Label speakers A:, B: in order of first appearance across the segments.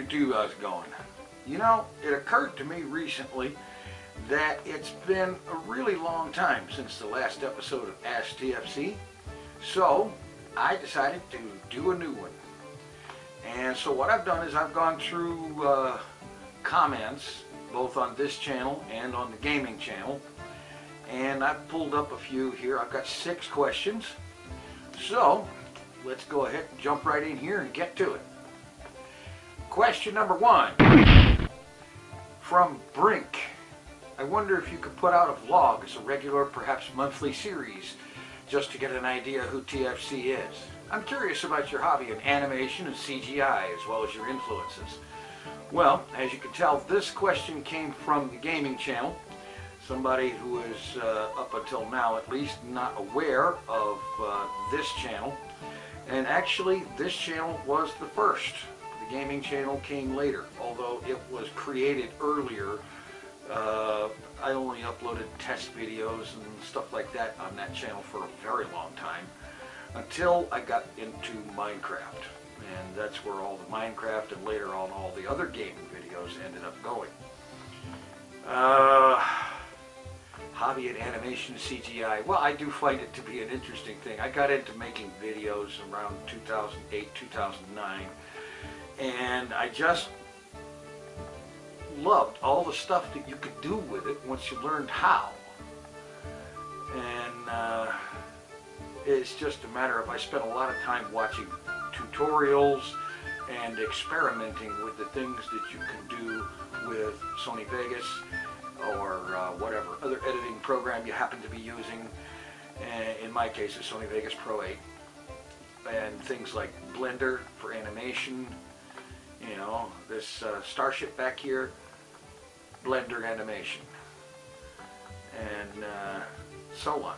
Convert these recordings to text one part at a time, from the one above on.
A: YouTube? How's it going? You know, it occurred to me recently that it's been a really long time since the last episode of Ask TFC, so I decided to do a new one. And so what I've done is I've gone through comments both on this channel and on the gaming channel, and I've pulled up a few here. I've got 6 questions, so let's go ahead and jump right in here and get to it. Question number 1 from Brink. I wonder if you could put out a vlog as a regular, perhaps monthly series, just to get an idea who TFC is. I'm curious about your hobby in animation and CGI, as well as your influences. Well, as you can tell, this question came from the gaming channel. Somebody who is, up until now at least, not aware of this channel. And actually, this channel was the first. The gaming channel came later, although it was created earlier. I only uploaded test videos and stuff like that on that channel for a very long time, until I got into Minecraft. And that's where all the Minecraft and later on all the other gaming videos ended up going. Hobby in animation and CGI. Well, I do find it to be an interesting thing. I got into making videos around 2008, 2009, and I just loved all the stuff that you could do with it once you learned how. And it's just a matter of, I spent a lot of time watching tutorials and experimenting with the things that you can do with Sony Vegas or whatever other editing program you happen to be using. And in my case, it's Sony Vegas Pro 8. And things like Blender for animation. You know, this starship back here, Blender animation, and so on.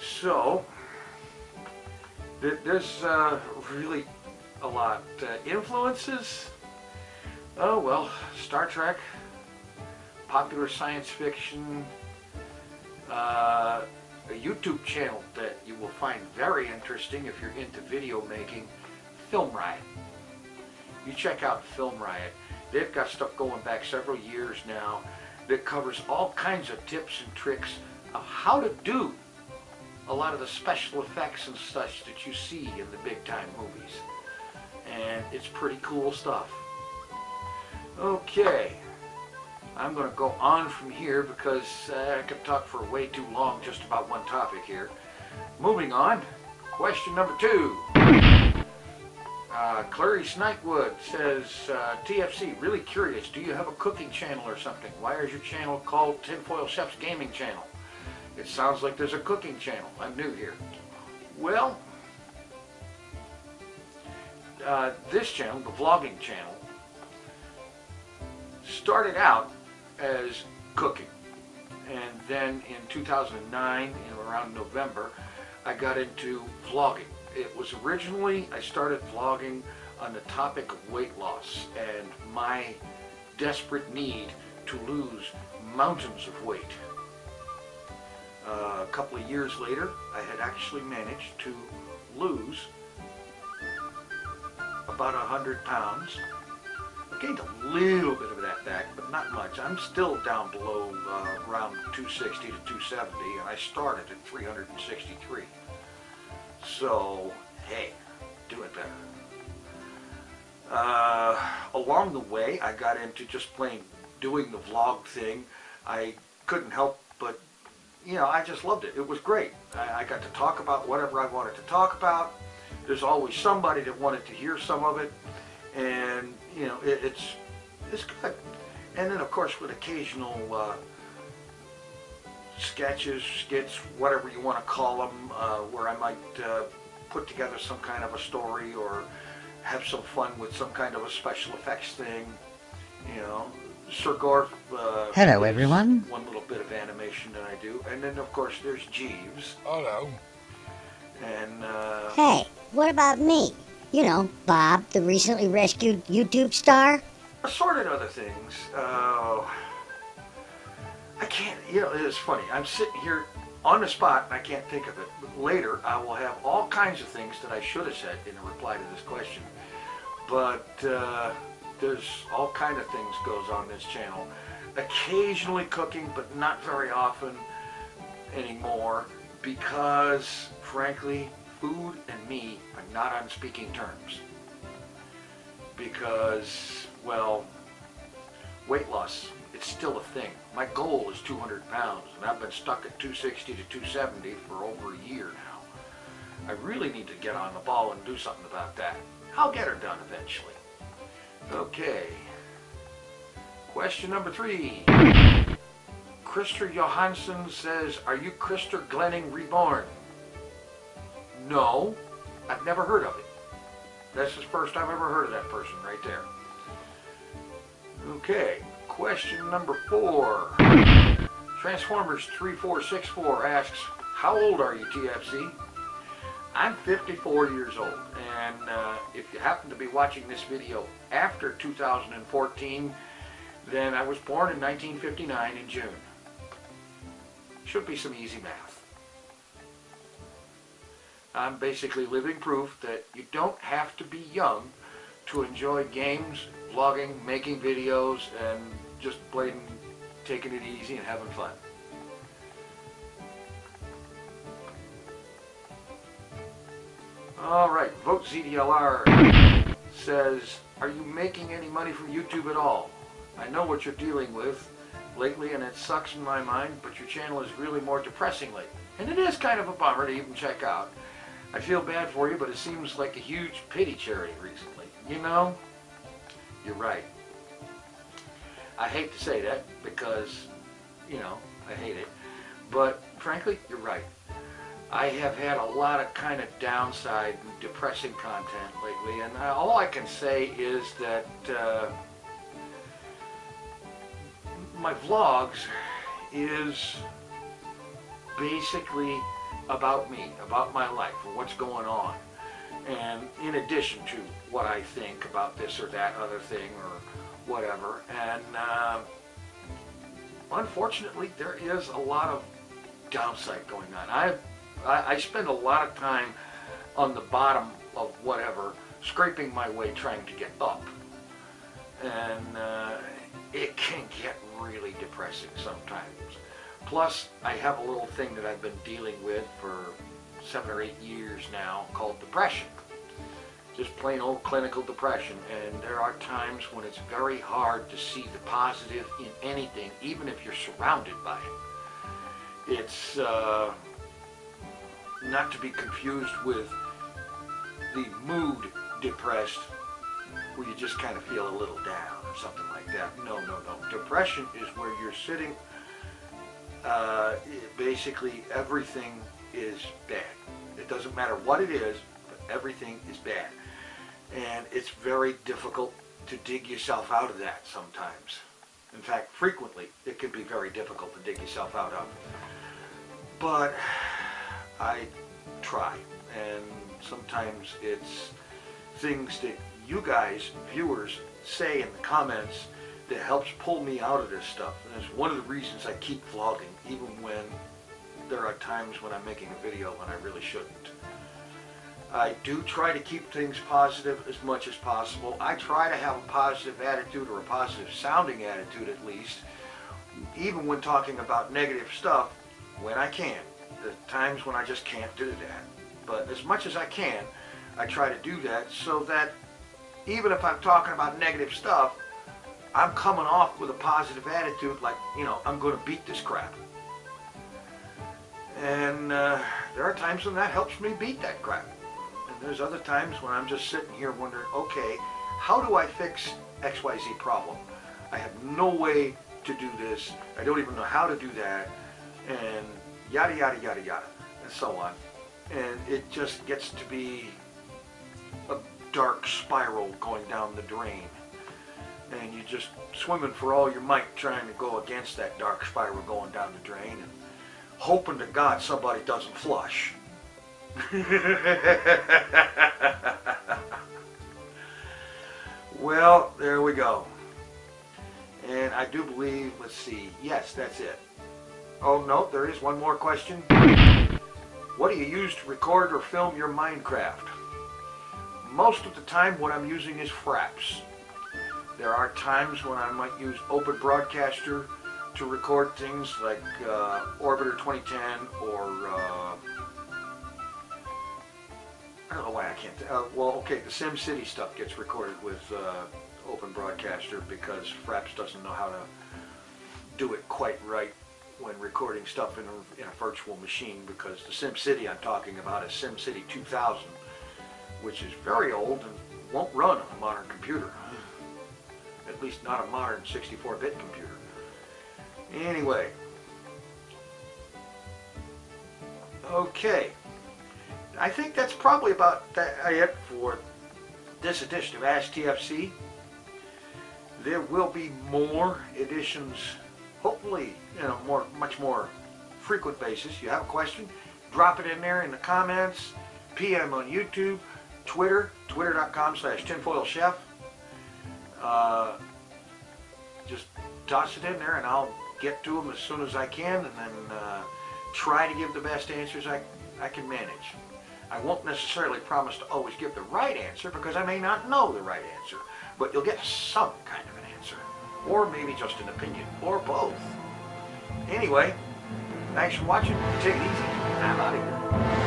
A: So there's really a lot. Influences? Oh well, Star Trek, popular science fiction, a YouTube channel that you will find very interesting if you're into video making, Film Riot. You check out Film Riot. They've got stuff going back several years now that covers all kinds of tips and tricks of how to do a lot of the special effects and such that you see in the big time movies. And it's pretty cool stuff. Okay, I'm going to go on from here because I could talk for way too long just about one topic here. Moving on, question number 2. Clary Snikewood says, TFC, really curious, do you have a cooking channel or something? Why is your channel called Tinfoil Chef's Gaming Channel? It sounds like there's a cooking channel. I'm new here. Well, this channel, the vlogging channel, started out as cooking. And then in 2009, in around November, I got into vlogging. It was originally, I started vlogging on the topic of weight loss and my desperate need to lose mountains of weight. A couple of years later, I had actually managed to lose about 100 pounds. I gained a little bit of that back, but not much. I'm still down below around 260 to 270, and I started at 363. So, hey, doing better. Along the way, I got into just plain doing the vlog thing. I couldn't help but, you know, I just loved it. It was great. I got to talk about whatever I wanted to talk about. There's always somebody that wanted to hear some of it. And, you know, it's good. And then, of course, with occasional sketches, skits, whatever you want to call them, where I might put together some kind of a story or have some fun with some kind of a special effects thing, you know. Sir Gorf,
B: hello everyone.
A: One little bit of animation that I do, and then of course there's Jeeves.
C: Hello.
A: And
D: hey, what about me? You know, Bob, the recently rescued YouTube star.
A: Assorted other things. I can't, you know, it's funny. I'm sitting here on the spot and I can't think of it. But later I will have all kinds of things that I should have said in reply to this question. But there's all kind of things goes on this channel. Occasionally cooking, but not very often anymore, because frankly, food and me are not on speaking terms. Because, well, weight loss, it's still a thing. My goal is 200 pounds, and I've been stuck at 260 to 270 for over a year now. I really need to get on the ball and do something about that. I'll get her done eventually. Okay. Question number 3. Krister Johansson says, are you Krister Glenning Reborn? No, I've never heard of it. That's the first I've ever heard of that person right there. Okay, question number 4. Transformers 3464 asks, how old are you, TFC? I'm 54 years old, and if you happen to be watching this video after 2014, then I was born in 1959 in June. Should be some easy math. I'm basically living proof that you don't have to be young to enjoy games, vlogging, making videos, and just plain taking it easy and having fun. Alright, Vote ZDLR says, are you making any money from YouTube at all? I know what you're dealing with lately and it sucks in my mind, but your channel is really more depressing lately. And it is kind of a bummer to even check out. I feel bad for you, but it seems like a huge pity charity recently. You know, you're right. I hate to say that because, you know, I hate it. But frankly, you're right. I have had a lot of kind of downside and depressing content lately, and all I can say is that my vlogs is basically about me, about my life, and what's going on. And in addition to what I think about this or that other thing or whatever. And unfortunately, there is a lot of downside going on. I spend a lot of time on the bottom of whatever, scraping my way trying to get up. And it can get really depressing sometimes. Plus, I have a little thing that I've been dealing with for 7 or 8 years now called depression. Just plain old clinical depression. And there are times when it's very hard to see the positive in anything, even if you're surrounded by it. It's not to be confused with the mood depressed, where you just kind of feel a little down or something like that. No, no, no. Depression is where you're sitting, basically everything is bad. It doesn't matter what it is, but everything is bad. And it's very difficult to dig yourself out of that sometimes. In fact, frequently, it can be very difficult to dig yourself out of. But I try, and sometimes it's things that you guys, viewers, say in the comments that helps pull me out of this stuff. And it's one of the reasons I keep vlogging, even when there are times when I'm making a video when I really shouldn't. I do try to keep things positive as much as possible. I try to have a positive attitude, or a positive sounding attitude at least, even when talking about negative stuff, when I can. There's times when I just can't do that. But as much as I can, I try to do that so that even if I'm talking about negative stuff, I'm coming off with a positive attitude, like, you know, I'm going to beat this crap. And there are times when that helps me beat that crap. And there's other times when I'm just sitting here wondering, okay, how do I fix XYZ problem? I have no way to do this. I don't even know how to do that. And yada, yada, yada, yada, and so on. And it just gets to be a dark spiral going down the drain. And you're just swimming for all your might trying to go against that dark spiral going down the drain and hoping to God somebody doesn't flush. Well, there we go. And I do believe, let's see, yes, that's it. Oh no, there is one more question. What do you use to record or film your Minecraft? Most of the time what I'm using is Fraps. There are times when I might use Open Broadcaster to record things like Orbiter 2010 or I don't know why I can't. Well, okay, the SimCity stuff gets recorded with Open Broadcaster because Fraps doesn't know how to do it quite right when recording stuff in a virtual machine, because the SimCity I'm talking about is SimCity 2000, which is very old and won't run on a modern computer. At least not a modern 64-bit computer. Anyway. Okay. I think that's probably about it for this edition of Ask TFC. There will be more editions, hopefully, much more frequent basis. You have a question, drop it in there in the comments, PM on YouTube, Twitter, twitter.com/tinfoilchef. Just toss it in there and I'll get to them as soon as I can, and then try to give the best answers I can manage. I won't necessarily promise to always give the right answer because I may not know the right answer, but you'll get some kind of an answer, or maybe just an opinion, or both. Anyway, thanks for watching. Take it easy. I'm out of here.